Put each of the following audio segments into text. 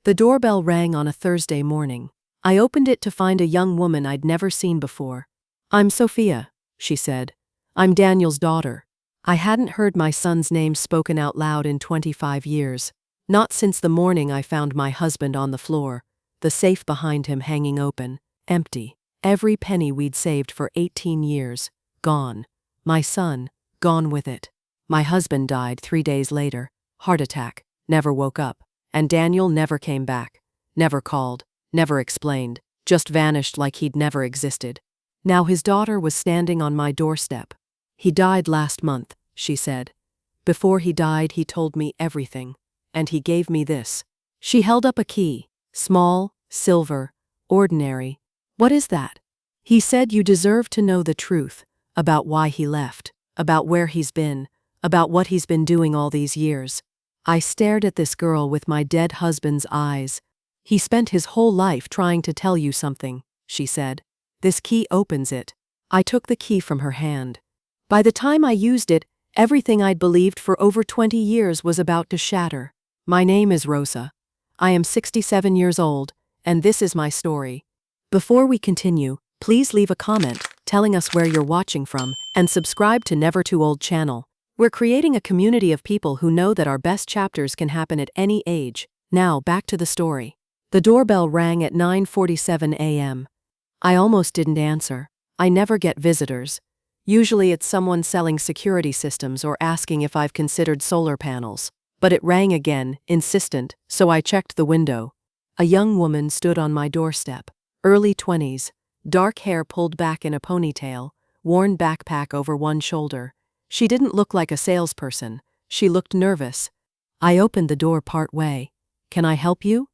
The doorbell rang on a Thursday morning. I opened it to find a young woman I'd never seen before. "I'm Sophia," she said. "I'm Daniel's daughter." I hadn't heard my son's name spoken out loud in 25 years. Not since the morning I found my husband on the floor, the safe behind him hanging open, empty. Every penny we'd saved for 18 years, gone. My son, gone with it. My husband died 3 days later, heart attack, never woke up. And Daniel never came back, never called, never explained, just vanished like he'd never existed. Now his daughter was standing on my doorstep. "He died last month," she said. "Before he died, he told me everything. And he gave me this." She held up a key, small, silver, ordinary. "What is that?" "He said you deserve to know the truth about why he left, about where he's been, about what he's been doing all these years." I stared at this girl with my dead husband's eyes. "He spent his whole life trying to tell you something," she said. "This key opens it." I took the key from her hand. By the time I used it, everything I'd believed for over 20 years was about to shatter. My name is Rosa. I am 67 years old, and this is my story. Before we continue, please leave a comment telling us where you're watching from and subscribe to Never Too Old channel. We're creating a community of people who know that our best chapters can happen at any age. Now, back to the story. The doorbell rang at 9:47 a.m. I almost didn't answer. I never get visitors. Usually it's someone selling security systems or asking if I've considered solar panels. But it rang again, insistent, so I checked the window. A young woman stood on my doorstep. Early 20s, dark hair pulled back in a ponytail, worn backpack over one shoulder. She didn't look like a salesperson. She looked nervous. I opened the door part way. "Can I help you?"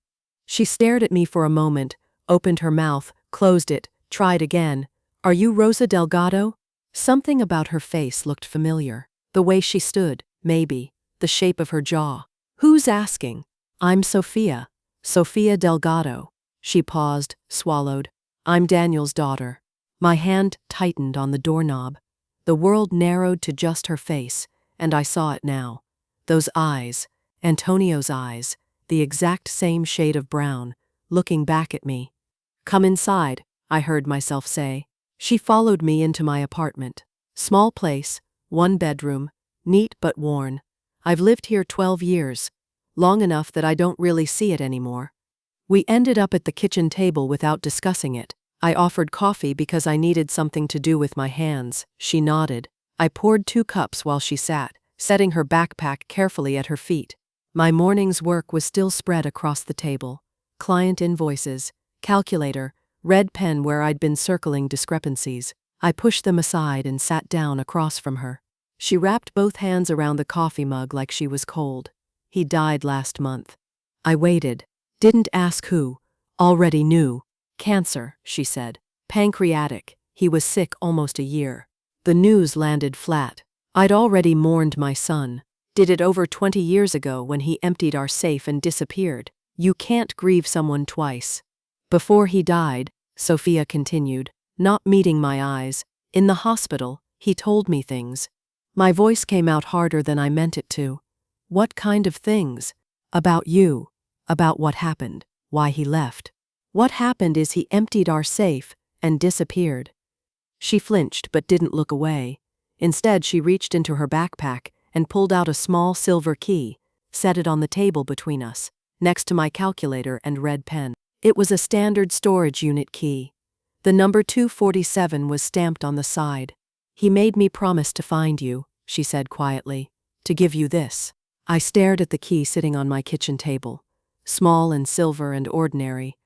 She stared at me for a moment, opened her mouth, closed it, tried again. "Are you Rosa Delgado?" Something about her face looked familiar. The way she stood, maybe. The shape of her jaw. "Who's asking?" "I'm Sophia. Sophia Delgado." She paused, swallowed. "I'm Daniel's daughter." My hand tightened on the doorknob. The world narrowed to just her face, and I saw it now. Those eyes, Antonio's eyes, the exact same shade of brown, looking back at me. "Come inside," I heard myself say. She followed me into my apartment. Small place, 1 bedroom, neat but worn. I've lived here 12 years, long enough that I don't really see it anymore. We ended up at the kitchen table without discussing it. I offered coffee because I needed something to do with my hands. She nodded. I poured 2 cups while she sat, setting her backpack carefully at her feet. My morning's work was still spread across the table. Client invoices, calculator, red pen where I'd been circling discrepancies. I pushed them aside and sat down across from her. She wrapped both hands around the coffee mug like she was cold. "He died last month." I waited. Didn't ask who. Already knew. "Cancer," she said. "Pancreatic. He was sick almost a year." The news landed flat. I'd already mourned my son. Did it over 20 years ago when he emptied our safe and disappeared. You can't grieve someone twice. "Before he died," Sophia continued, not meeting my eyes, "in the hospital, he told me things." My voice came out harder than I meant it to. "What kind of things?" "About you. About what happened. Why he left. What happened is he emptied our safe and disappeared." She flinched but didn't look away. Instead, she reached into her backpack and pulled out a small silver key, set it on the table between us, next to my calculator and red pen. It was a standard storage unit key. The number 247 was stamped on the side. "He made me promise to find you," she said quietly, "to give you this." I stared at the key sitting on my kitchen table, small and silver and ordinary.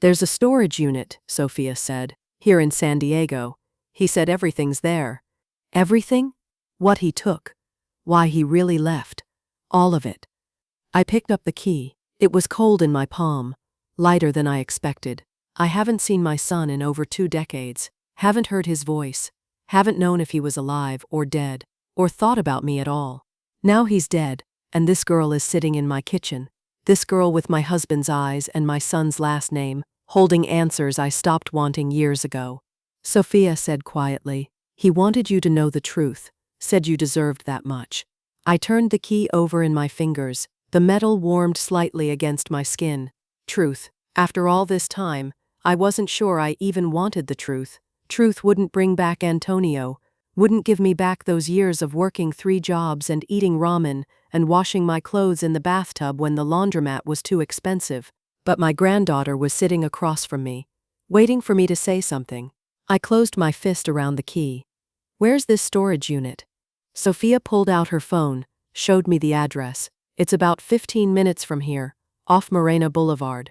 "There's a storage unit," Sophia said, "here in San Diego. He said everything's there." "Everything?" "What he took. Why he really left. All of it." I picked up the key. It was cold in my palm, lighter than I expected. I haven't seen my son in over 2 decades, haven't heard his voice, haven't known if he was alive or dead, or thought about me at all. Now he's dead, and this girl is sitting in my kitchen. This girl with my husband's eyes and my son's last name, holding answers I stopped wanting years ago. Sophia said quietly, "He wanted you to know the truth, said you deserved that much." I turned the key over in my fingers, The metal warmed slightly against my skin. Truth. After all this time, I wasn't sure I even wanted the truth. Truth wouldn't bring back Antonio, wouldn't give me back those years of working 3 jobs and eating ramen and washing my clothes in the bathtub when the laundromat was too expensive. But my granddaughter was sitting across from me, waiting for me to say something. I closed my fist around the key. "Where's this storage unit?" Sophia pulled out her phone, showed me the address. "It's about 15 minutes from here, off Morena Boulevard."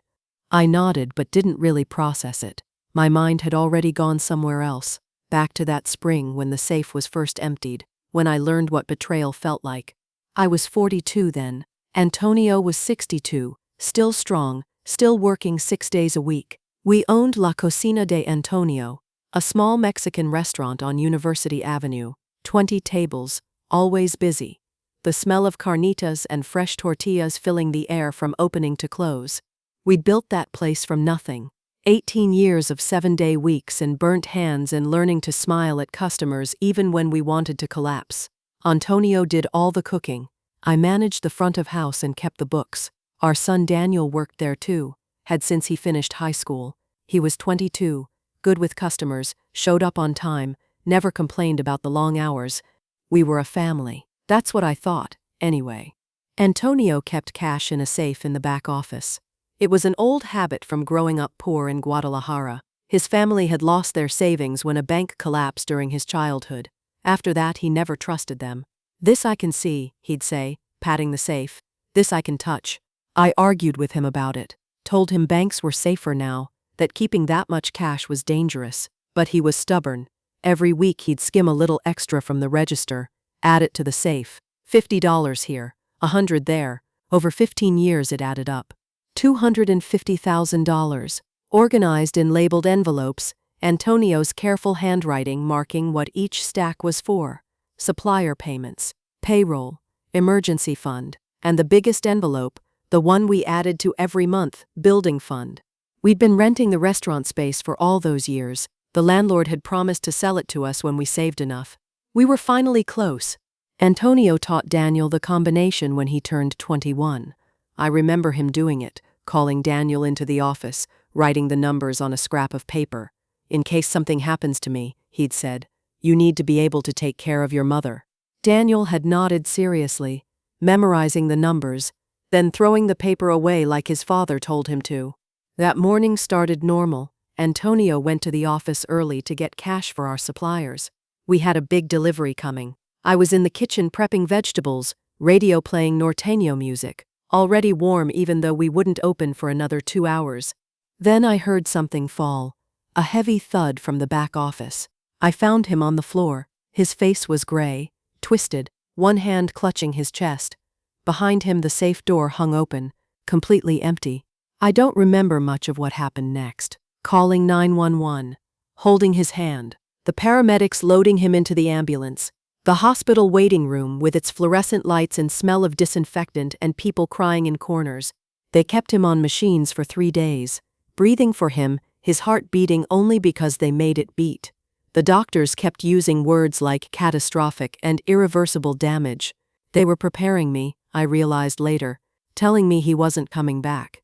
I nodded but didn't really process it. My mind had already gone somewhere else, back to that spring when the safe was first emptied, when I learned what betrayal felt like. I was 42 then. Antonio was 62, still strong, still working 6 days a week. We owned La Cocina de Antonio, a small Mexican restaurant on University Avenue, 20 tables, always busy. The smell of carnitas and fresh tortillas filling the air from opening to close. We'd built that place from nothing. 18 years of 7-day weeks and burnt hands and learning to smile at customers even when we wanted to collapse. Antonio did all the cooking. I managed the front of house and kept the books. Our son Daniel worked there too, had since he finished high school. He was 22, good with customers, showed up on time, never complained about the long hours. We were a family. That's what I thought, anyway. Antonio kept cash in a safe in the back office. It was an old habit from growing up poor in Guadalajara. His family had lost their savings when a bank collapsed during his childhood. After that, he never trusted them. "This I can see," he'd say, patting the safe. "This I can touch." I argued with him about it, told him banks were safer now, that keeping that much cash was dangerous. But he was stubborn. Every week he'd skim a little extra from the register, add it to the safe. $50 here, $100 there. Over 15 years it added up. $250,000, organized in labeled envelopes, Antonio's careful handwriting marking what each stack was for: supplier payments, payroll, emergency fund, and the biggest envelope, the one we added to every month, building fund. We'd been renting the restaurant space for all those years. The landlord had promised to sell it to us when we saved enough. We were finally close. Antonio taught Daniel the combination when he turned 21. I remember him doing it, calling Daniel into the office, writing the numbers on a scrap of paper. "In case something happens to me," he'd said, "you need to be able to take care of your mother." Daniel had nodded seriously, memorizing the numbers, then throwing the paper away like his father told him to. That morning started normal. Antonio went to the office early to get cash for our suppliers. We had a big delivery coming. I was in the kitchen prepping vegetables, radio playing norteño music, already warm even though we wouldn't open for another 2 hours. Then I heard something fall, a heavy thud from the back office. I found him on the floor. His face was gray, twisted, one hand clutching his chest. Behind him the safe door hung open, completely empty. I don't remember much of what happened next. Calling 911, holding his hand, the paramedics loading him into the ambulance, the hospital waiting room with its fluorescent lights and smell of disinfectant and people crying in corners. They kept him on machines for 3 days, breathing for him, his heart beating only because they made it beat. The doctors kept using words like catastrophic and irreversible damage. They were preparing me, I realized later, telling me he wasn't coming back.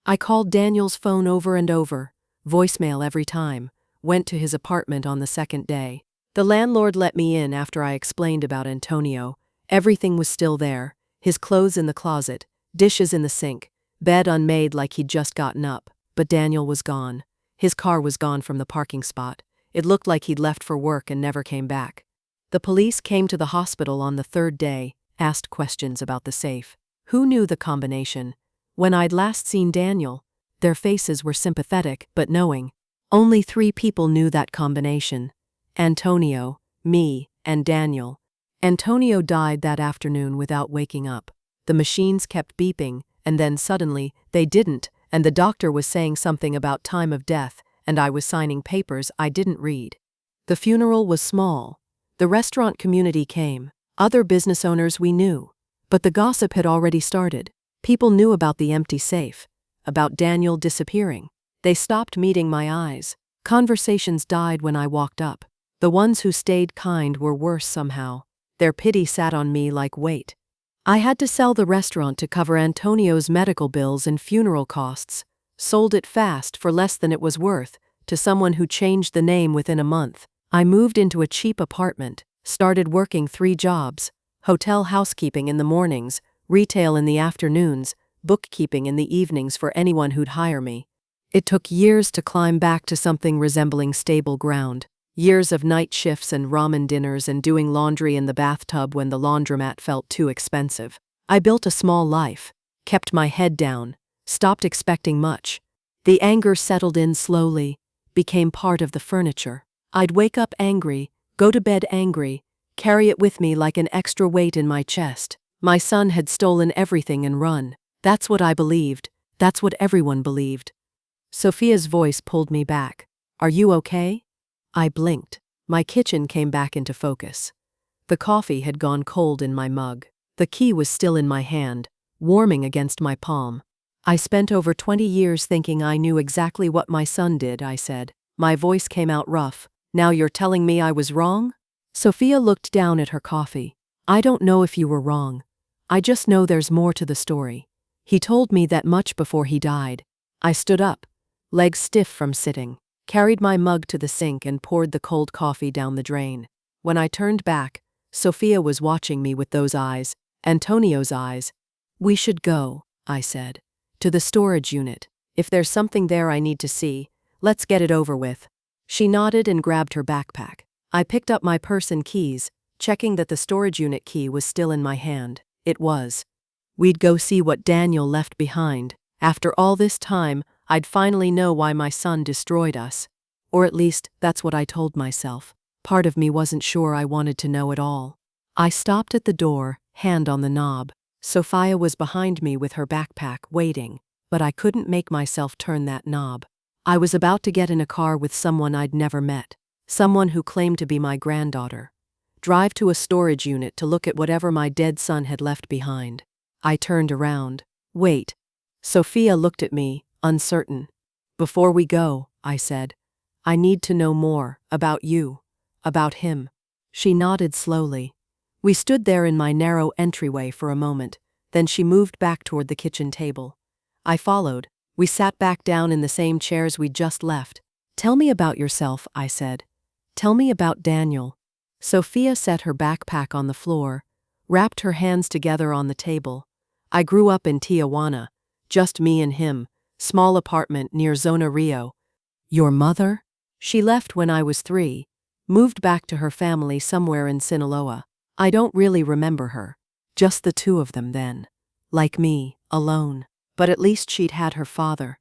I called Daniel's phone over and over, voicemail every time, went to his apartment on the second day. The landlord let me in after I explained about Antonio. Everything was still there, his clothes in the closet, dishes in the sink, bed unmade like he'd just gotten up. But Daniel was gone. His car was gone from the parking spot. It looked like he'd left for work and never came back. The police came to the hospital on the 3rd day, asked questions about the safe. Who knew the combination? When I'd last seen Daniel, their faces were sympathetic but knowing. Only 3 people knew that combination: Antonio, me, and Daniel. Antonio died that afternoon without waking up. The machines kept beeping, and then suddenly, they didn't, and the doctor was saying something about time of death, and I was signing papers I didn't read. The funeral was small. The restaurant community came, other business owners we knew. But the gossip had already started. People knew about the empty safe, about Daniel disappearing. They stopped meeting my eyes. Conversations died when I walked up. The ones who stayed kind were worse somehow. Their pity sat on me like weight. I had to sell the restaurant to cover Antonio's medical bills and funeral costs. Sold it fast for less than it was worth, to someone who changed the name within a month. I moved into a cheap apartment, started working 3 jobs: hotel housekeeping in the mornings, retail in the afternoons, bookkeeping in the evenings for anyone who'd hire me. It took years to climb back to something resembling stable ground. Years of night shifts and ramen dinners and doing laundry in the bathtub when the laundromat felt too expensive. I built a small life, kept my head down, stopped expecting much. The anger settled in slowly, became part of the furniture. I'd wake up angry, go to bed angry, carry it with me like an extra weight in my chest. My son had stolen everything and run. That's what I believed. That's what everyone believed. Sophia's voice pulled me back. "Are you okay?" I blinked. My kitchen came back into focus. The coffee had gone cold in my mug. The key was still in my hand, warming against my palm. "I spent over 20 years thinking I knew exactly what my son did," I said. My voice came out rough. "Now you're telling me I was wrong?" Sophia looked down at her coffee. "I don't know if you were wrong. I just know there's more to the story. He told me that much before he died." I stood up, legs stiff from sitting, carried my mug to the sink and poured the cold coffee down the drain. When I turned back, Sophia was watching me with those eyes, Antonio's eyes. "We should go," I said. "To the storage unit. If there's something there I need to see, let's get it over with." She nodded and grabbed her backpack. I picked up my purse and keys, checking that the storage unit key was still in my hand. It was. We'd go see what Daniel left behind. After all this time, I'd finally know why my son destroyed us. Or at least, that's what I told myself. Part of me wasn't sure I wanted to know at all. I stopped at the door, hand on the knob. Sophia was behind me with her backpack, waiting, but I couldn't make myself turn that knob. I was about to get in a car with someone I'd never met, someone who claimed to be my granddaughter. Drive to a storage unit to look at whatever my dead son had left behind. I turned around. "Wait." Sophia looked at me, uncertain. "Before we go," I said, "I need to know more about you, about him." She nodded slowly. We stood there in my narrow entryway for a moment, then she moved back toward the kitchen table. I followed. We sat back down in the same chairs we'd just left. "Tell me about yourself," I said. "Tell me about Daniel." Sophia set her backpack on the floor, wrapped her hands together on the table. "I grew up in Tijuana, just me and him, small apartment near Zona Rio." "Your mother?" "She left when I was 3, moved back to her family somewhere in Sinaloa. I don't really remember her. Just the 2 of them then. Like me, alone. But at least she'd had her father."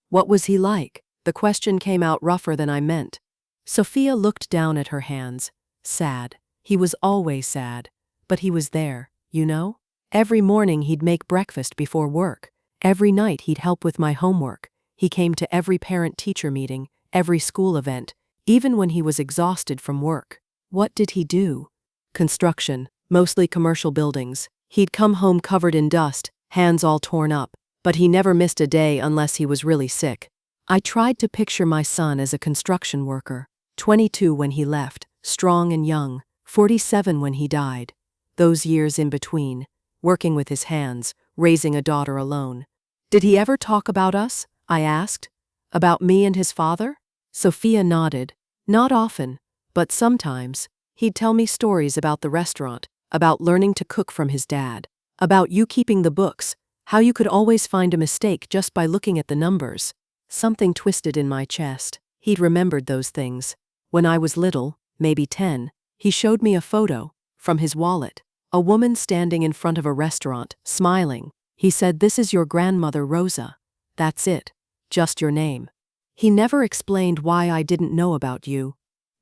"What was he like?" The question came out rougher than I meant. Sophia looked down at her hands. "Sad. He was always sad. But he was there, you know? Every morning he'd make breakfast before work. Every night he'd help with my homework. He came to every parent-teacher meeting, every school event, even when he was exhausted from work." "What did he do?" "Construction, mostly commercial buildings. He'd come home covered in dust, hands all torn up. But he never missed a day unless he was really sick." I tried to picture my son as a construction worker. 22 when he left, strong and young, 47 when he died. Those years in between, working with his hands, raising a daughter alone. "Did he ever talk about us?" I asked. "About me and his father?" Sophia nodded. "Not often, but sometimes. He'd tell me stories about the restaurant, about learning to cook from his dad, about you keeping the books, how you could always find a mistake just by looking at the numbers." Something twisted in my chest. He'd remembered those things. When I was little, maybe 10, he showed me a photo, from his wallet. A woman standing in front of a restaurant, smiling. He said, "This is your grandmother Rosa. That's it. Just your name." He never explained why I didn't know about you.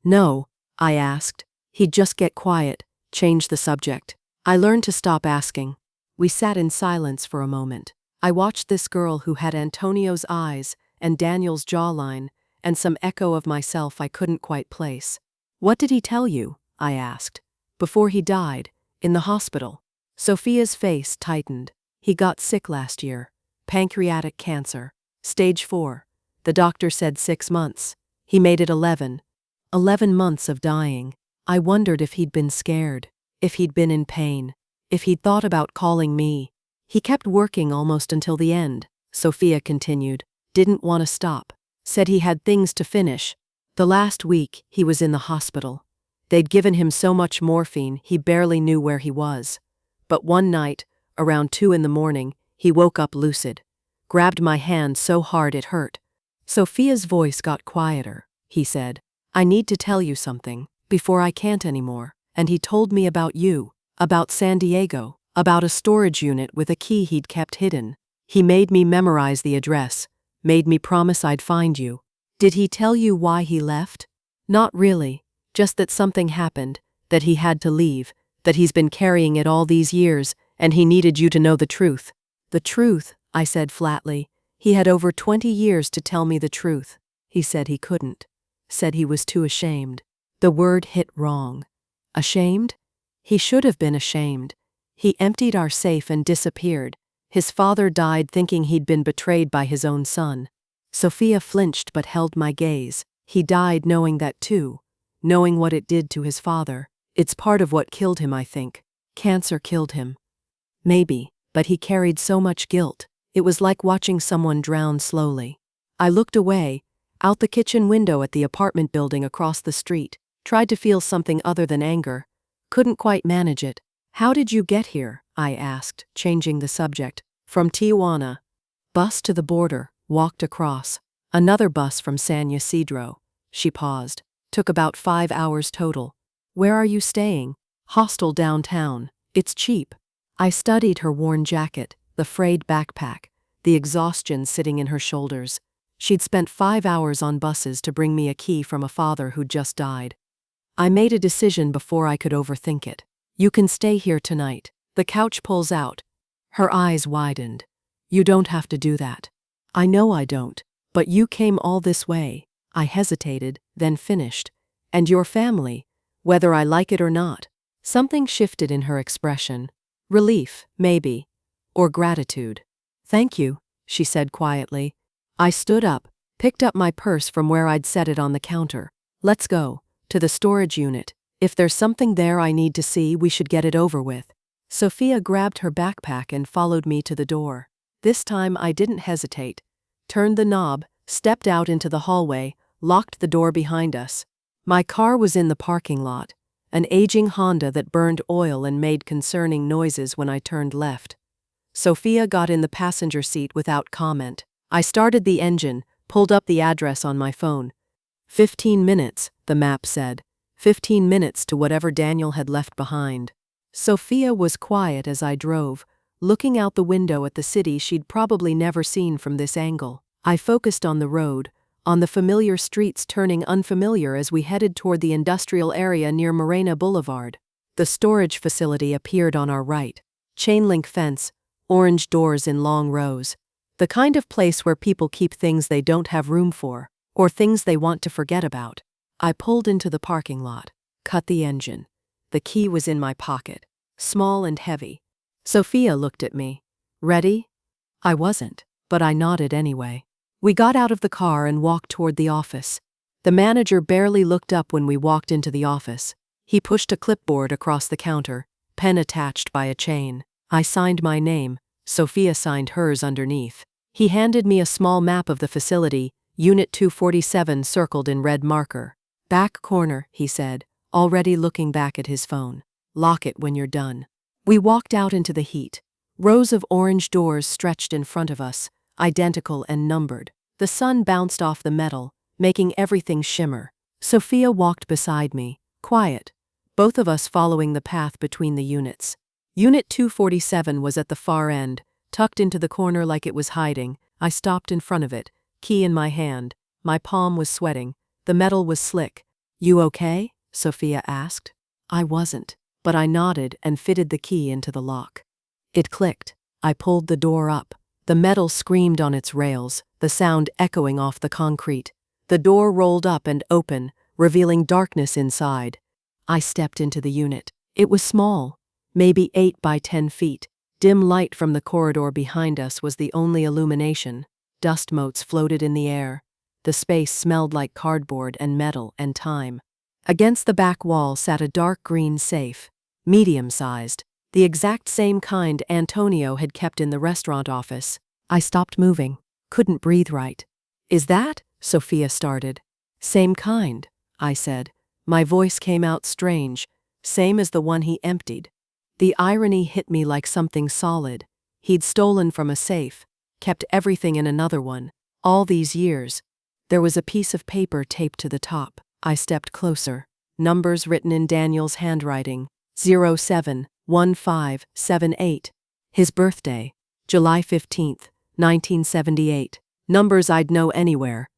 "No," I asked. He'd just get quiet, change the subject. I learned to stop asking. We sat in silence for a moment. I watched this girl who had Antonio's eyes and Daniel's jawline, and some echo of myself I couldn't quite place. "What did he tell you?" I asked. "Before he died, in the hospital." Sophia's face tightened. "He got sick last year. Pancreatic cancer. Stage 4. The doctor said 6 months. He made it 11. 11 months of dying." I wondered if he'd been scared, if he'd been in pain, if he'd thought about calling me. He kept working almost until the end, Sophia continued. Didn't want to stop. Said he had things to finish. The last week, he was in the hospital. They'd given him so much morphine, he barely knew where he was. But one night, around 2 a.m, he woke up lucid. Grabbed my hand so hard it hurt. Sophia's voice got quieter. He said, I need to tell you something, before I can't anymore. And he told me about you, about San Diego, about a storage unit with a key he'd kept hidden. He made me memorize the address, made me promise I'd find you. Did he tell you why he left? Not really, just that something happened, that he had to leave, that he's been carrying it all these years, and he needed you to know the truth. The truth, I said flatly. He had over 20 years to tell me the truth. He said he couldn't. Said he was too ashamed. The word hit wrong. Ashamed? He should have been ashamed. He emptied our safe and disappeared. His father died thinking he'd been betrayed by his own son. Sophia flinched but held my gaze. He died knowing that too. Knowing what it did to his father. It's part of what killed him, I think. Cancer killed him. Maybe, but he carried so much guilt. It was like watching someone drown slowly. I looked away, out the kitchen window at the apartment building across the street, tried to feel something other than anger. Couldn't quite manage it. How did you get here? I asked, changing the subject. From Tijuana. Bus to the border, walked across. Another bus from San Ysidro. She paused. Took about 5 hours total. Where are you staying? Hostel downtown. It's cheap. I studied her worn jacket, the frayed backpack, the exhaustion sitting in her shoulders. She'd spent 5 hours on buses to bring me a key from a father who'd just died. I made a decision before I could overthink it. You can stay here tonight. The couch pulls out. Her eyes widened. You don't have to do that. I know I don't, but you came all this way. I hesitated, then finished. And your family, whether I like it or not. Something shifted in her expression. Relief, maybe. Or gratitude. Thank you, she said quietly. I stood up, picked up my purse from where I'd set it on the counter. Let's go. To the storage unit. If there's something there I need to see, we should get it over with. Sophia grabbed her backpack and followed me to the door. This time I didn't hesitate. Turned the knob, stepped out into the hallway, locked the door behind us. My car was in the parking lot, an aging Honda that burned oil and made concerning noises when I turned left. Sophia got in the passenger seat without comment. I started the engine, pulled up the address on my phone. 15 minutes, the map said. 15 minutes to whatever Daniel had left behind. Sophia was quiet as I drove, looking out the window at the city she'd probably never seen from this angle. I focused on the road, on the familiar streets turning unfamiliar as we headed toward the industrial area near Morena Boulevard. The storage facility appeared on our right. Chain-link fence, orange doors in long rows. The kind of place where people keep things they don't have room for, or things they want to forget about. I pulled into the parking lot, cut the engine. The key was in my pocket, small and heavy. Sophia looked at me. Ready? I wasn't, but I nodded anyway. We got out of the car and walked toward the office. The manager barely looked up when we walked into the office. He pushed a clipboard across the counter, pen attached by a chain. I signed my name. Sophia signed hers underneath. He handed me a small map of the facility, Unit 247 circled in red marker. Back corner, he said, already looking back at his phone. Lock it when you're done. We walked out into the heat. Rows of orange doors stretched in front of us, identical and numbered. The sun bounced off the metal, making everything shimmer. Sophia walked beside me, quiet, both of us following the path between the units. Unit 247 was at the far end, tucked into the corner like it was hiding. I stopped in front of it, key in my hand. My palm was sweating. The metal was slick. You okay? Sophia asked. I wasn't, but I nodded and fitted the key into the lock. It clicked. I pulled the door up. The metal screamed on its rails, the sound echoing off the concrete. The door rolled up and open, revealing darkness inside. I stepped into the unit. It was small, maybe 8 by 10 feet. Dim light from the corridor behind us was the only illumination. Dust motes floated in the air. The space smelled like cardboard and metal and time. Against the back wall sat a dark green safe, medium-sized. The exact same kind Antonio had kept in the restaurant office. I stopped moving. Couldn't breathe right. Is that? Sophia started. Same kind, I said. My voice came out strange. Same as the one he emptied. The irony hit me like something solid. He'd stolen from a safe, kept everything in another one. All these years. There was a piece of paper taped to the top. I stepped closer. Numbers written in Daniel's handwriting. 071578. His birthday. July 15th, 1978. Numbers I'd know anywhere.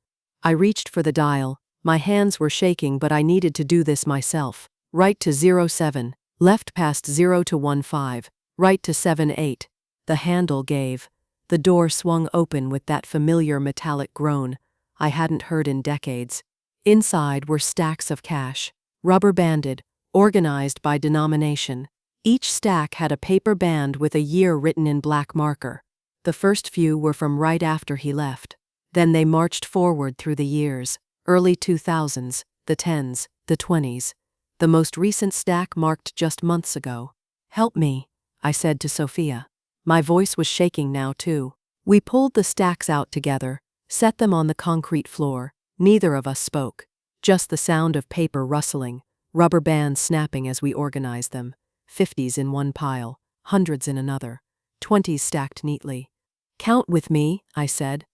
I reached for the dial. My hands were shaking, but I needed to do this myself. Right to 07. Left past 0 to 15. Right to 78. The handle gave. The door swung open with that familiar metallic groan I hadn't heard in decades. Inside were stacks of cash, rubber-banded, organized by denomination. Each stack had a paper band with a year written in black marker. The first few were from right after he left. Then they marched forward through the years, early 2000s, the 10s, the 20s. The most recent stack marked just months ago. "Help me," I said to Sophia. My voice was shaking now too. We pulled the stacks out together, set them on the concrete floor. Neither of us spoke. Just the sound of paper rustling, rubber bands snapping as we organized them. 50s in one pile, hundreds in another, 20s stacked neatly. "Count with me," I said.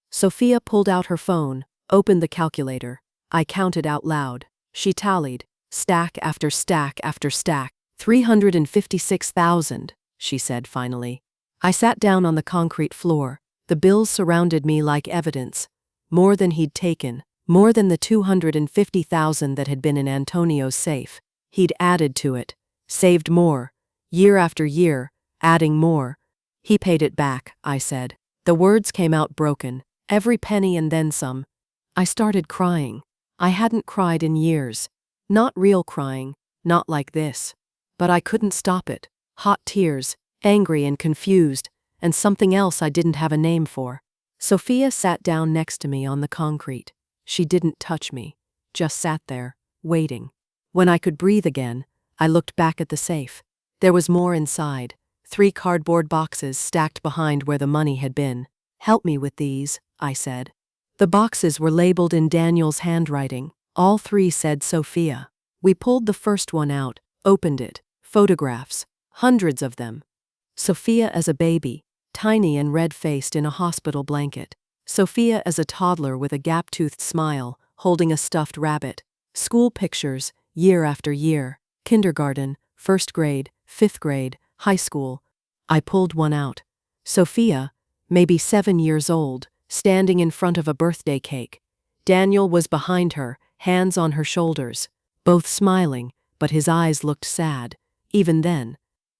Sophia pulled out her phone, opened the calculator. I counted out loud. She tallied, stack after stack after stack. 356,000, she said finally. I sat down on the concrete floor. The bills surrounded me like evidence. More than he'd taken, more than the 250,000 that had been in Antonio's safe. He'd added to it, saved more, year after year, adding more. He paid it back, I said. The words came out broken, every penny and then some. I started crying. I hadn't cried in years. Not real crying, not like this. But I couldn't stop it. Hot tears, angry and confused, and something else I didn't have a name for. Sophia sat down next to me on the concrete. She didn't touch me, just sat there, waiting. When I could breathe again, I looked back at the safe. There was more inside, 3 cardboard boxes stacked behind where the money had been. "Help me with these," I said. The boxes were labeled in Daniel's handwriting. All 3 said Sophia. We pulled the first one out, opened it. Photographs, hundreds of them. Sophia as a baby, tiny and red-faced in a hospital blanket. Sophia as a toddler with a gap-toothed smile, holding a stuffed rabbit. School pictures, year after year. Kindergarten, 1st grade, 5th grade, high school. I pulled one out. Sophia, maybe 7 years old, standing in front of a birthday cake. Daniel was behind her, hands on her shoulders, both smiling, but his eyes looked sad. Even then,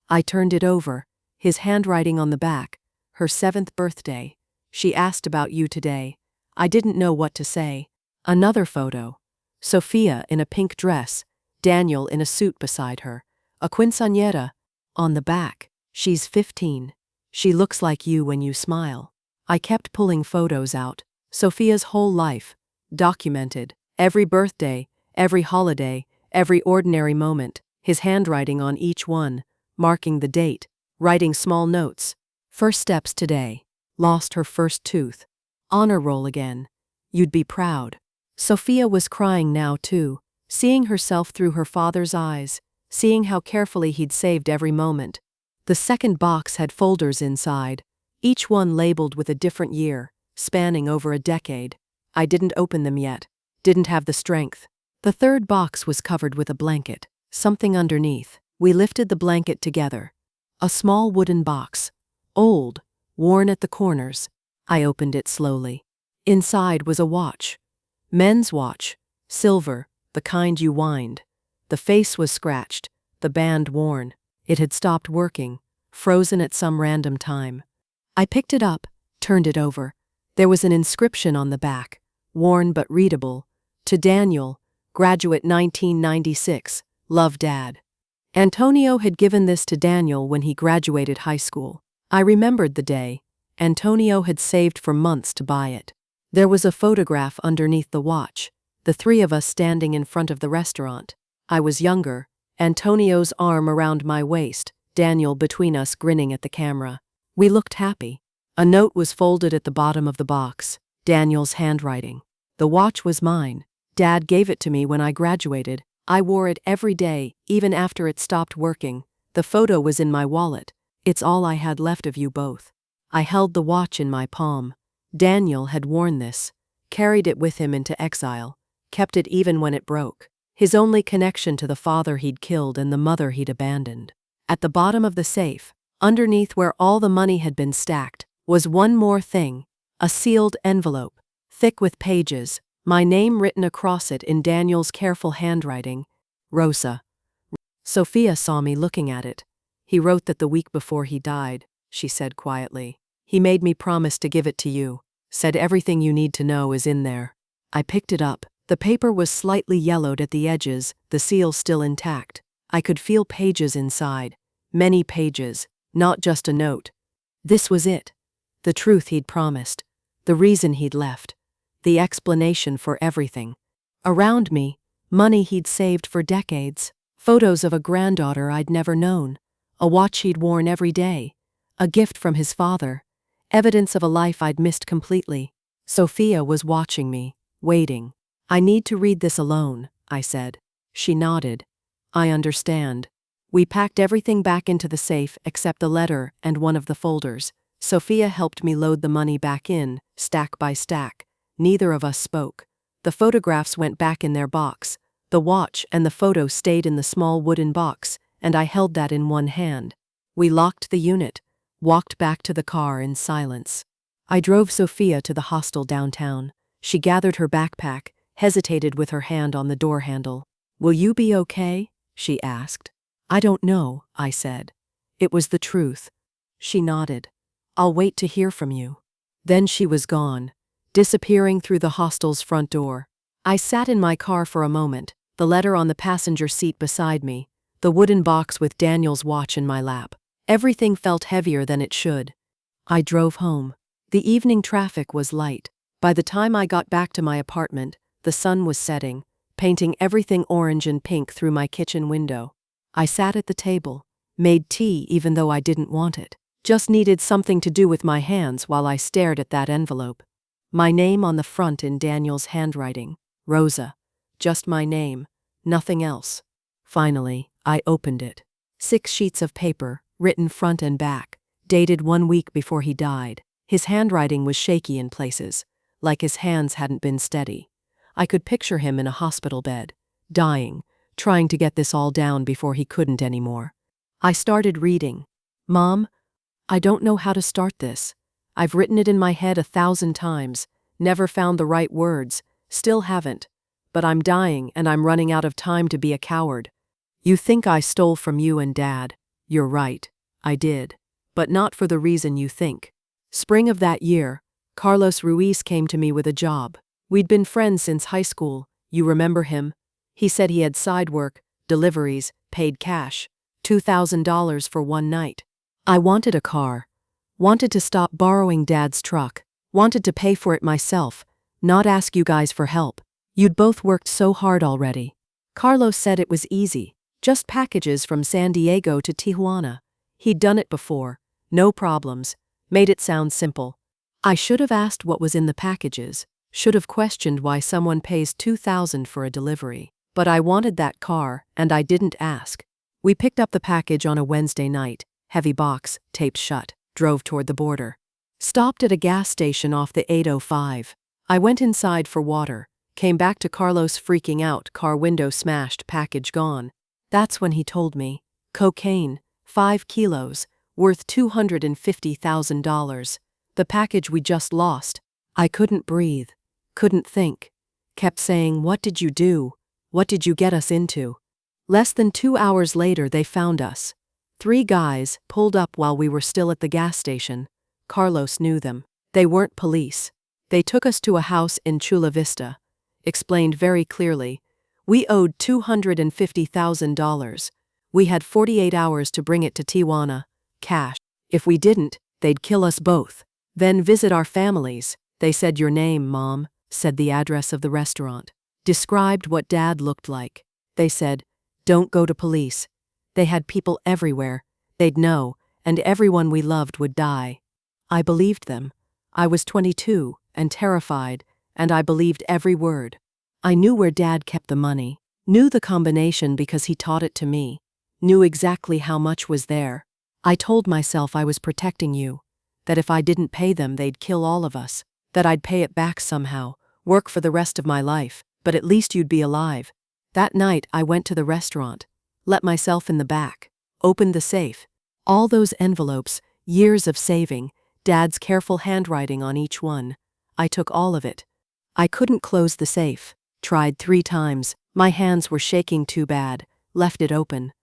I turned it over, his handwriting on the back. Her 7th birthday. "She asked about you today." I didn't know what to say. Another photo. Sophia in a pink dress, Daniel in a suit beside her. A quinceañera. On the back, "She's 15. She looks like you when you smile." I kept pulling photos out. Sophia's whole life. Documented. Every birthday, every holiday, every ordinary moment. His handwriting on each one, marking the date, writing small notes. "First steps today. Lost her first tooth. Honor roll again. You'd be proud." Sophia was crying now too, seeing herself through her father's eyes, seeing how carefully he'd saved every moment. The second box had folders inside, each one labeled with a different year, spanning over a decade. I didn't open them yet, didn't have the strength. The third box was covered with a blanket. Something underneath. We lifted the blanket together. A small wooden box. Old, worn at the corners. I opened it slowly. Inside was a watch. Men's watch. Silver, the kind you wind. The face was scratched, the band worn. It had stopped working, frozen at some random time. I picked it up, turned it over. There was an inscription on the back, worn but readable. "To Daniel, graduate 1996. Love, Dad." Antonio had given this to Daniel when he graduated high school. I remembered the day. Antonio had saved for months to buy it. There was a photograph underneath the watch, the 3 of us standing in front of the restaurant. I was younger, Antonio's arm around my waist, Daniel between us grinning at the camera. We looked happy. A note was folded at the bottom of the box, Daniel's handwriting. The watch was mine. Dad gave it to me when I graduated. I wore it every day, even after it stopped working. The photo was in my wallet. It's all I had left of you both. I held the watch in my palm. Daniel had worn this, carried it with him into exile, kept it even when it broke. His only connection to the father he'd killed and the mother he'd abandoned. At the bottom of the safe, underneath where all the money had been stacked, was one more thing, a sealed envelope, thick with pages, my name written across it in Daniel's careful handwriting, Rosa. Sophia saw me looking at it. He wrote that the week before he died, she said quietly. He made me promise to give it to you, said everything you need to know is in there. I picked it up. The paper was slightly yellowed at the edges, the seal still intact. I could feel pages inside, many pages, not just a note. This was it. The truth he'd promised, the reason he'd left, the explanation for everything. Around me, money he'd saved for decades, photos of a granddaughter I'd never known, a watch he'd worn every day, a gift from his father, evidence of a life I'd missed completely. Sophia was watching me, waiting. I need to read this alone, I said. She nodded. I understand. We packed everything back into the safe except the letter and one of the folders. Sophia helped me load the money back in, stack by stack. Neither of us spoke. The photographs went back in their box. The watch and the photo stayed in the small wooden box, and I held that in one hand. We locked the unit, walked back to the car in silence. I drove Sophia to the hostel downtown. She gathered her backpack, hesitated with her hand on the door handle. Will you be okay? She asked. I don't know, I said. It was the truth. She nodded. I'll wait to hear from you. Then she was gone, disappearing through the hostel's front door. I sat in my car for a moment, the letter on the passenger seat beside me, the wooden box with Daniel's watch in my lap. Everything felt heavier than it should. I drove home. The evening traffic was light. By the time I got back to my apartment, the sun was setting, painting everything orange and pink through my kitchen window. I sat at the table, made tea even though I didn't want it. Just needed something to do with my hands while I stared at that envelope. My name on the front in Daniel's handwriting, Rosa. Just my name, nothing else. Finally, I opened it. 6 sheets of paper, written front and back, dated 1 week before he died. His handwriting was shaky in places, like his hands hadn't been steady. I could picture him in a hospital bed, dying, trying to get this all down before he couldn't anymore. I started reading. Mom, I don't know how to start this. I've written it in my head 1,000 times, never found the right words, still haven't. But I'm dying and I'm running out of time to be a coward. You think I stole from you and Dad. You're right. I did. But not for the reason you think. Spring of that year, Carlos Ruiz came to me with a job. We'd been friends since high school. You remember him? He said he had side work, deliveries, paid cash, $2,000 for one night. I wanted a car. Wanted to stop borrowing Dad's truck. Wanted to pay for it myself, not ask you guys for help. You'd both worked so hard already. Carlos said it was easy, just packages from San Diego to Tijuana. He'd done it before, no problems, made it sound simple. I should have asked what was in the packages, should have questioned why someone pays $2,000 for a delivery. But I wanted that car, and I didn't ask. We picked up the package on a Wednesday night, heavy box, taped shut, drove toward the border. Stopped at a gas station off the 805. I went inside for water, came back to Carlos freaking out, car window smashed, package gone. That's when he told me. Cocaine, 5 kilos, worth $250,000. The package we just lost. I couldn't breathe, couldn't think. Kept saying, what did you do? What did you get us into? Less than 2 hours later they found us. 3 guys pulled up while we were still at the gas station. Carlos knew them. They weren't police. They took us to a house in Chula Vista. Explained very clearly. We owed $250,000. We had 48 hours to bring it to Tijuana, cash. If we didn't, they'd kill us both. Then visit our families. They said your name, Mom, said the address of the restaurant. Described what Dad looked like. They said, don't go to police. They had people everywhere. They'd know, and everyone we loved would die. I believed them. I was 22 and terrified, and I believed every word. I knew where Dad kept the money, knew the combination because he taught it to me, knew exactly how much was there. I told myself I was protecting you, that if I didn't pay them they'd kill all of us, that I'd pay it back somehow, work for the rest of my life, but at least you'd be alive. That night I went to the restaurant, let myself in the back, opened the safe. All those envelopes, years of saving, Dad's careful handwriting on each one. I took all of it. I couldn't close the safe. Tried 3 times, my hands were shaking too bad, left it open.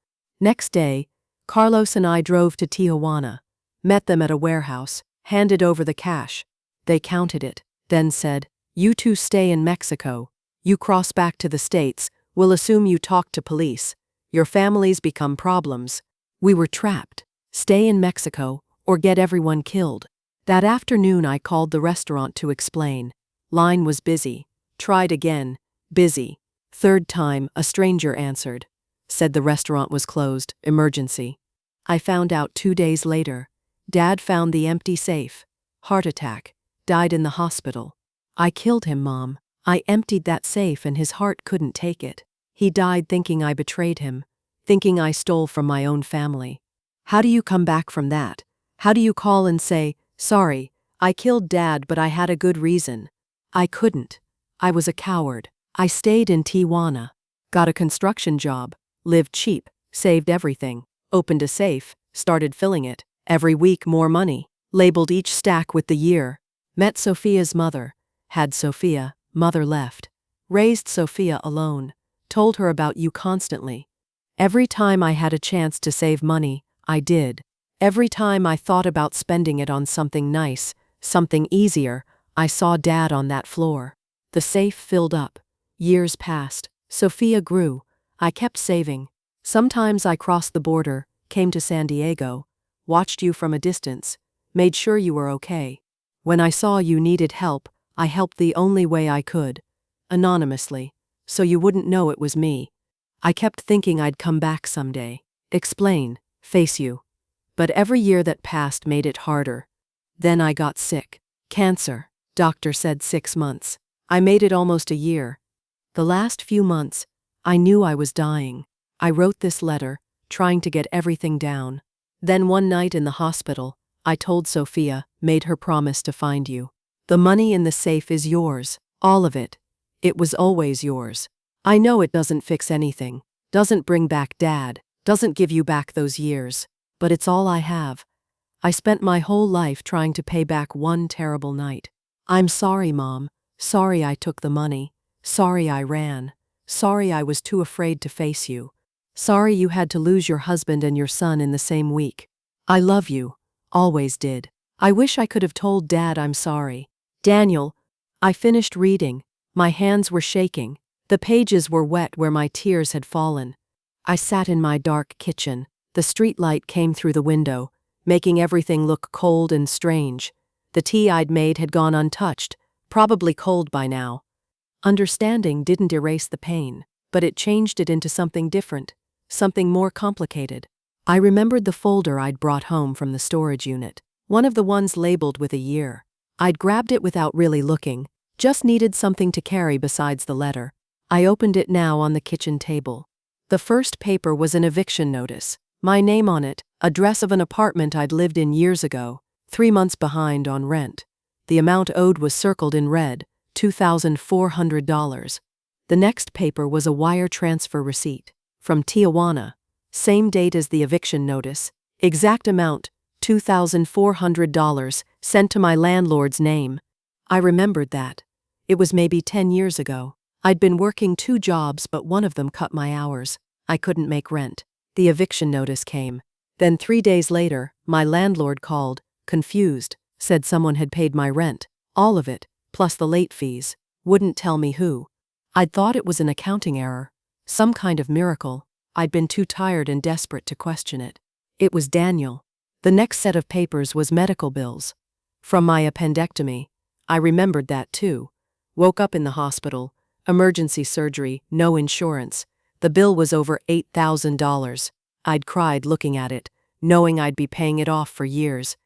Next day, Carlos and I drove to Tijuana, met them at a warehouse, handed over the cash. They counted it, then said, "You two stay in Mexico. You cross back to the States, we'll assume you talk to police. Your families become problems." We were trapped. Stay in Mexico, or get everyone killed. That afternoon I called the restaurant to explain. Line was busy. Tried again. Busy. 3rd time, a stranger answered. Said the restaurant was closed, emergency. I found out 2 days later. Dad found the empty safe. Heart attack. Died in the hospital. I killed him, Mom. I emptied that safe and his heart couldn't take it. He died thinking I betrayed him, thinking I stole from my own family. How do you come back from that? How do you call and say, "Sorry, I killed Dad but I had a good reason"? I couldn't. I was a coward. I stayed in Tijuana, got a construction job, lived cheap, saved everything, opened a safe, started filling it, every week more money, labeled each stack with the year, met Sophia's mother, had Sophia, mother left, raised Sophia alone, told her about you constantly. Every time I had a chance to save money, I did. Every time I thought about spending it on something nice, something easier, I saw Dad on that floor. The safe filled up. Years passed. Sophia grew. I kept saving. Sometimes I crossed the border, came to San Diego, watched you from a distance, made sure you were okay. When I saw you needed help, I helped the only way I could, anonymously, so you wouldn't know it was me. I kept thinking I'd come back someday, explain, face you. But every year that passed made it harder. Then I got sick. Cancer. Doctor said 6 months. I made it almost a year. The last few months, I knew I was dying. I wrote this letter, trying to get everything down. Then one night in the hospital, I told Sophia, made her promise to find you. The money in the safe is yours, all of it. It was always yours. I know it doesn't fix anything, doesn't bring back Dad, doesn't give you back those years, but it's all I have. I spent my whole life trying to pay back one terrible night. I'm sorry, Mom. Sorry I took the money. Sorry I ran. Sorry I was too afraid to face you. Sorry you had to lose your husband and your son in the same week. I love you. Always did. I wish I could have told Dad I'm sorry. Daniel. I finished reading. My hands were shaking. The pages were wet where my tears had fallen. I sat in my dark kitchen. The street light came through the window, making everything look cold and strange. The tea I'd made had gone untouched, probably cold by now. Understanding didn't erase the pain, but it changed it into something different, something more complicated. I remembered the folder I'd brought home from the storage unit, one of the ones labeled with a year. I'd grabbed it without really looking, just needed something to carry besides the letter. I opened it now on the kitchen table. The first paper was an eviction notice. My name on it, address of an apartment I'd lived in years ago, 3 months behind on rent. The amount owed was circled in red, $2,400. The next paper was a wire transfer receipt. From Tijuana. Same date as the eviction notice. Exact amount, $2,400, sent to my landlord's name. I remembered that. It was maybe 10 years ago. I'd been working 2 jobs but one of them cut my hours. I couldn't make rent. The eviction notice came. Then 3 days later, my landlord called, confused, said someone had paid my rent, all of it, plus the late fees, wouldn't tell me who. I'd thought it was an accounting error, some kind of miracle. I'd been too tired and desperate to question it. It was Daniel. The next set of papers was medical bills. From my appendectomy. I remembered that too. Woke up in the hospital, emergency surgery, no insurance. The bill was over $8,000. I'd cried looking at it, knowing I'd be paying it off for years.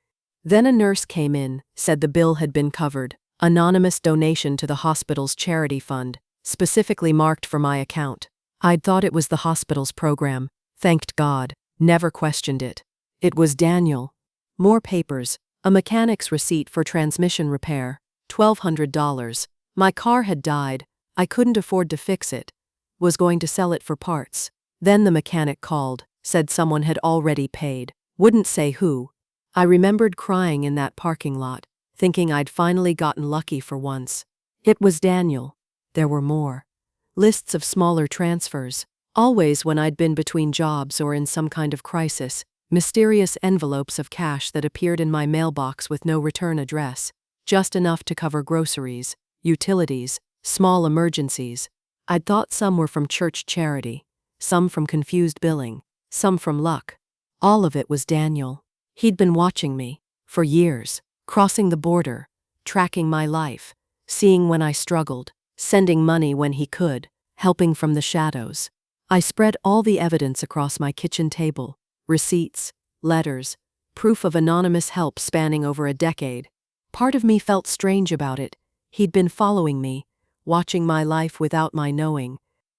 Then a nurse came in, said the bill had been covered. Anonymous donation to the hospital's charity fund, specifically marked for my account. I'd thought it was the hospital's program. Thanked God. Never questioned it. It was Daniel. More papers. A mechanic's receipt for transmission repair. $1,200. My car had died. I couldn't afford to fix it. Was going to sell it for parts. Then the mechanic called, said someone had already paid. Wouldn't say who. I remembered crying in that parking lot, thinking I'd finally gotten lucky for once. It was Daniel. There were more. Lists of smaller transfers. Always when I'd been between jobs or in some kind of crisis, mysterious envelopes of cash that appeared in my mailbox with no return address, just enough to cover groceries, utilities, small emergencies. I'd thought some were from church charity, some from confused billing, some from luck. All of it was Daniel. He'd been watching me, for years, crossing the border, tracking my life, seeing when I struggled, sending money when he could, helping from the shadows. I spread all the evidence across my kitchen table, receipts, letters, proof of anonymous help spanning over a decade. Part of me felt strange about it. He'd been following me, watching my life without my knowing.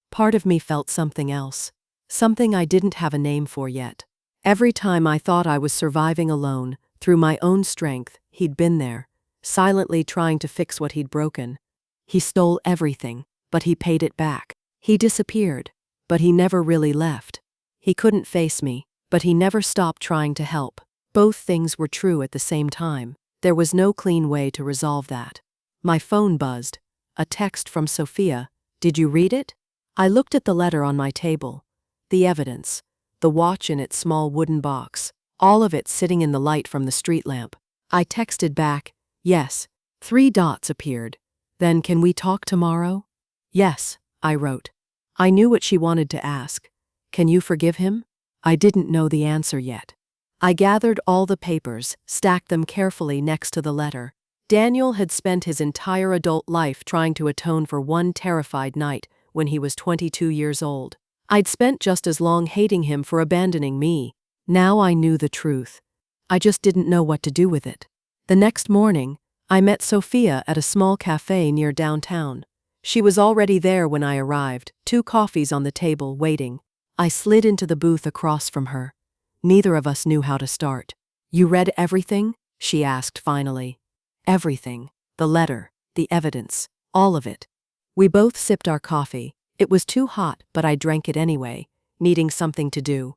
Part of me felt something else, something I didn't have a name for yet. Every time I thought I was surviving alone, through my own strength, he'd been there, silently trying to fix what he'd broken. He stole everything, but he paid it back. He disappeared, but he never really left. He couldn't face me, but he never stopped trying to help. Both things were true at the same time. There was no clean way to resolve that. My phone buzzed. A text from Sophia. Did you read it? I looked at the letter on my table. The evidence. The watch in its small wooden box. All of it sitting in the light from the street lamp. I texted back, yes. 3 dots appeared. Then can we talk tomorrow? Yes, I wrote. I knew what she wanted to ask. Can you forgive him? I didn't know the answer yet. I gathered all the papers, stacked them carefully next to the letter. Daniel had spent his entire adult life trying to atone for one terrified night when he was 22 years old. I'd spent just as long hating him for abandoning me. Now I knew the truth. I just didn't know what to do with it. The next morning, I met Sophia at a small cafe near downtown. She was already there when I arrived, 2 coffees on the table waiting. I slid into the booth across from her. Neither of us knew how to start. You read everything? She asked finally. Everything. The letter, the evidence, all of it. We both sipped our coffee. It was too hot, but I drank it anyway, needing something to do.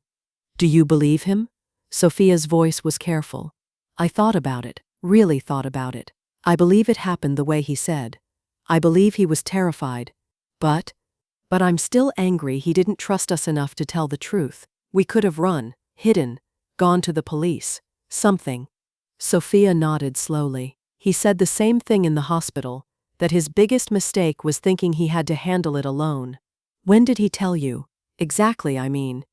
Do you believe him? Sophia's voice was careful. I thought about it, really thought about it. I believe it happened the way he said. I believe he was terrified. But I'm still angry he didn't trust us enough to tell the truth. We could have run, hidden, gone to the police. Something. Sophia nodded slowly. He said the same thing in the hospital, that his biggest mistake was thinking he had to handle it alone. When did he tell you? Exactly, I mean.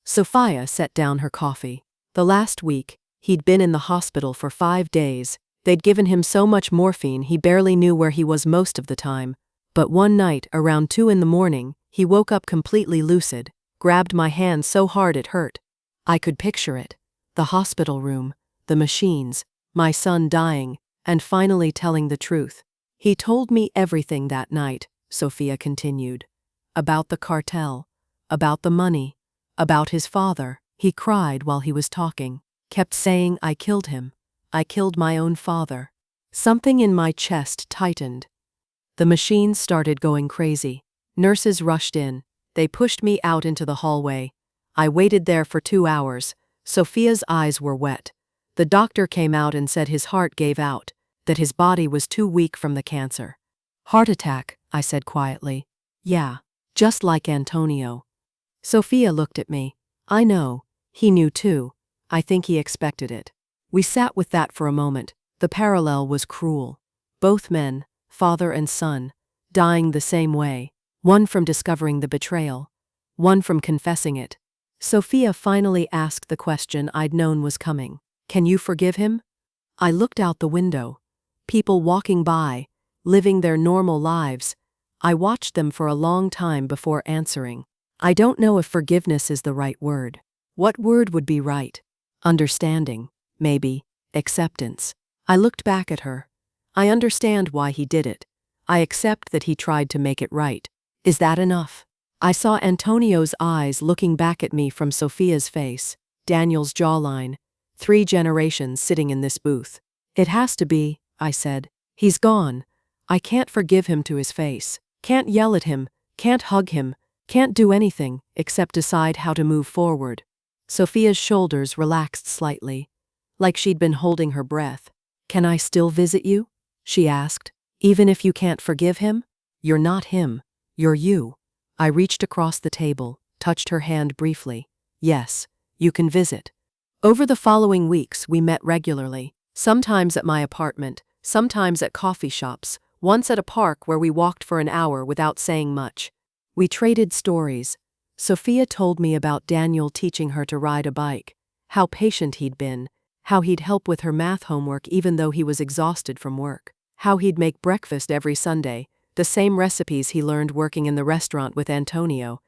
Sophia set down her coffee. The last week, he'd been in the hospital for 5 days. They'd given him so much morphine he barely knew where he was most of the time. But one night, around 2 in the morning, he woke up completely lucid, grabbed my hand so hard it hurt. I could picture it. The hospital room, the machines, my son dying, and finally telling the truth. He told me everything that night, Sophia continued. About the cartel, about the money, about his father. He cried while he was talking, kept saying I killed him. I killed my own father. Something in my chest tightened. The machines started going crazy. Nurses rushed in. They pushed me out into the hallway. I waited there for 2 hours. Sophia's eyes were wet. The doctor came out and said his heart gave out, that his body was too weak from the cancer. Heart attack, I said quietly. Yeah, just like Antonio. Sophia looked at me. I know. He knew too. I think he expected it. We sat with that for a moment. The parallel was cruel. Both men, father and son, dying the same way. One from discovering the betrayal. One from confessing it. Sophia finally asked the question I'd known was coming. Can you forgive him? I looked out the window. People walking by, living their normal lives. I watched them for a long time before answering. I don't know if forgiveness is the right word. What word would be right? Understanding, maybe, acceptance. I looked back at her. I understand why he did it. I accept that he tried to make it right. Is that enough? I saw Antonio's eyes looking back at me from Sophia's face, Daniel's jawline. 3 generations sitting in this booth. It has to be, I said. He's gone. I can't forgive him to his face. Can't yell at him, can't hug him, can't do anything except decide how to move forward. Sophia's shoulders relaxed slightly, like she'd been holding her breath. Can I still visit you? She asked. Even if you can't forgive him? You're not him. You're you. I reached across the table, touched her hand briefly. Yes, you can visit. Over the following weeks, we met regularly, sometimes at my apartment, sometimes at coffee shops, once at a park where we walked for an hour without saying much. We traded stories. Sophia told me about Daniel teaching her to ride a bike, how patient he'd been, how he'd help with her math homework even though he was exhausted from work, how he'd make breakfast every Sunday, the same recipes he learned working in the restaurant with Antonio.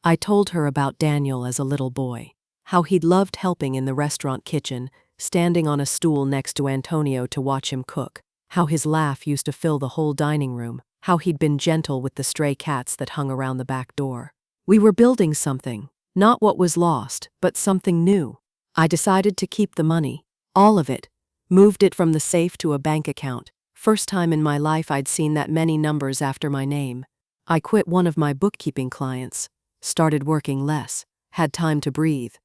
I told her about Daniel as a little boy, how he'd loved helping in the restaurant kitchen, standing on a stool next to Antonio to watch him cook, how his laugh used to fill the whole dining room, how he'd been gentle with the stray cats that hung around the back door. We were building something, not what was lost, but something new. I decided to keep the money, all of it, moved it from the safe to a bank account. First time in my life I'd seen that many numbers after my name. I quit one of my bookkeeping clients, started working less, had time to breathe.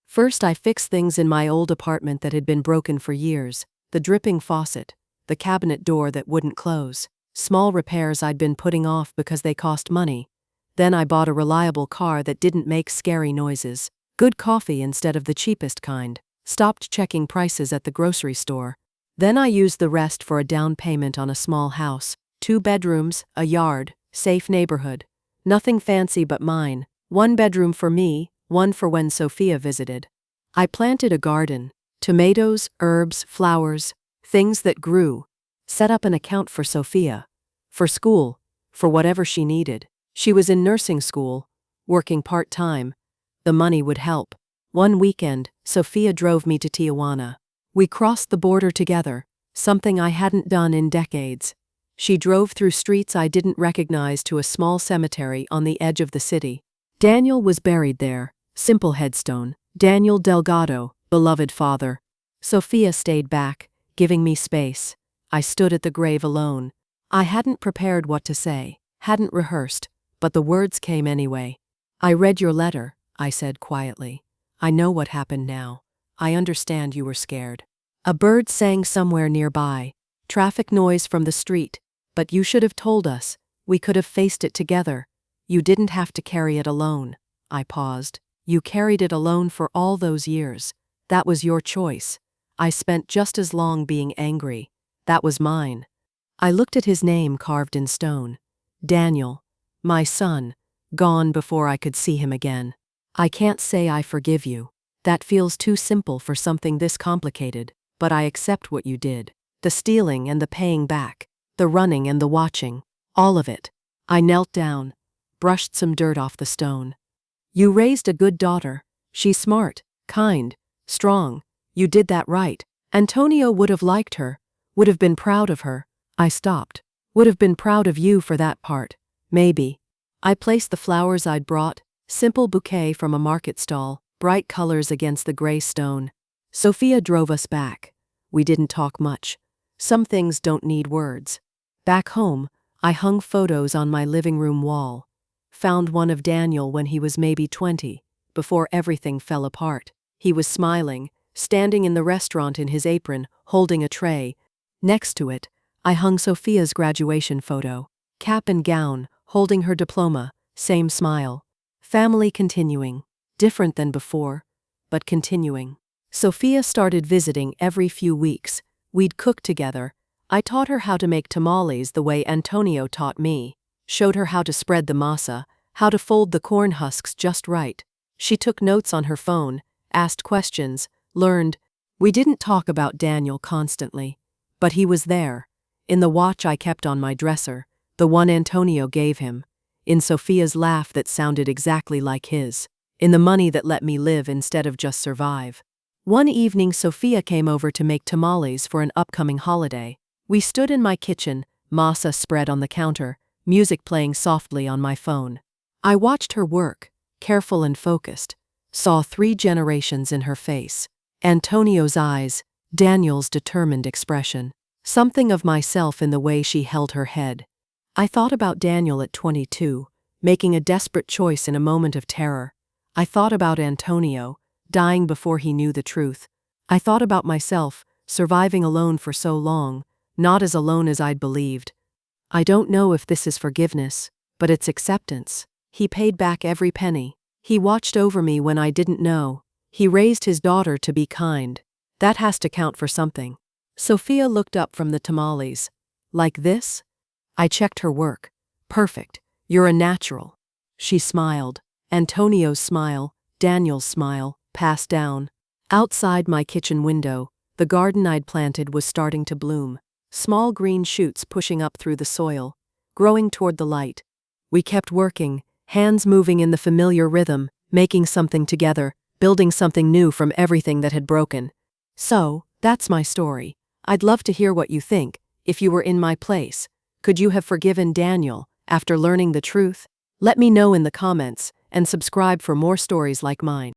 First I fixed things in my old apartment that had been broken for years, the dripping faucet, the cabinet door that wouldn't close, small repairs I'd been putting off because they cost money. Then I bought a reliable car that didn't make scary noises, good coffee instead of the cheapest kind, stopped checking prices at the grocery store. Then I used the rest for a down payment on a small house, 2 bedrooms, a yard, safe neighborhood. Nothing fancy but mine, 1 bedroom for me, 1 for when Sophia visited. I planted a garden, tomatoes, herbs, flowers, things that grew. Set up an account for Sophia, for school, for whatever she needed. She was in nursing school, working part-time. The money would help. One weekend, Sophia drove me to Tijuana. We crossed the border together, something I hadn't done in decades. She drove through streets I didn't recognize to a small cemetery on the edge of the city. Daniel was buried there, simple headstone, Daniel Delgado, beloved father. Sophia stayed back, giving me space. I stood at the grave alone. I hadn't prepared what to say, hadn't rehearsed, but the words came anyway. I read your letter, I said quietly. I know what happened now. I understand you were scared. A bird sang somewhere nearby, traffic noise from the street, but you should have told us. We could have faced it together. You didn't have to carry it alone. I paused. You carried it alone for all those years. That was your choice. I spent just as long being angry. That was mine. I looked at his name carved in stone. Daniel, my son, gone before I could see him again. I can't say I forgive you. That feels too simple for something this complicated, but I accept what you did. The stealing and the paying back, the running and the watching, all of it. I knelt down, brushed some dirt off the stone. You raised a good daughter. She's smart, kind, strong. You did that right. Antonio would have liked her, would have been proud of her. I stopped. Would have been proud of you for that part. Maybe. I placed the flowers I'd brought, simple bouquet from a market stall, bright colors against the gray stone. Sophia drove us back. We didn't talk much. Some things don't need words. Back home, I hung photos on my living room wall. Found one of Daniel when he was maybe 20, before everything fell apart. He was smiling, standing in the restaurant in his apron, holding a tray. Next to it, I hung Sophia's graduation photo. Cap and gown, holding her diploma, same smile. Family continuing. Different than before, but continuing. Sophia started visiting every few weeks. We'd cook together. I taught her how to make tamales the way Antonio taught me. Showed her how to spread the masa, how to fold the corn husks just right. She took notes on her phone, asked questions, learned. We didn't talk about Daniel constantly, but he was there. In the watch I kept on my dresser, the one Antonio gave him. In Sophia's laugh that sounded exactly like his. In the money that let me live instead of just survive. One evening, Sophia came over to make tamales for an upcoming holiday. We stood in my kitchen, masa spread on the counter, music playing softly on my phone. I watched her work, careful and focused, saw 3 generations in her face. Antonio's eyes, Daniel's determined expression, something of myself in the way she held her head. I thought about Daniel at 22, making a desperate choice in a moment of terror. I thought about Antonio, dying before he knew the truth. I thought about myself, surviving alone for so long, not as alone as I'd believed. I don't know if this is forgiveness, but it's acceptance. He paid back every penny. He watched over me when I didn't know. He raised his daughter to be kind. That has to count for something. Sophia looked up from the tamales. Like this? I checked her work. Perfect. You're a natural. She smiled. Antonio's smile, Daniel's smile, passed down. Outside my kitchen window, the garden I'd planted was starting to bloom. Small green shoots pushing up through the soil, growing toward the light. We kept working, hands moving in the familiar rhythm, making something together, building something new from everything that had broken. So, that's my story. I'd love to hear what you think, if you were in my place. Could you have forgiven Daniel after learning the truth? Let me know in the comments, and subscribe for more stories like mine.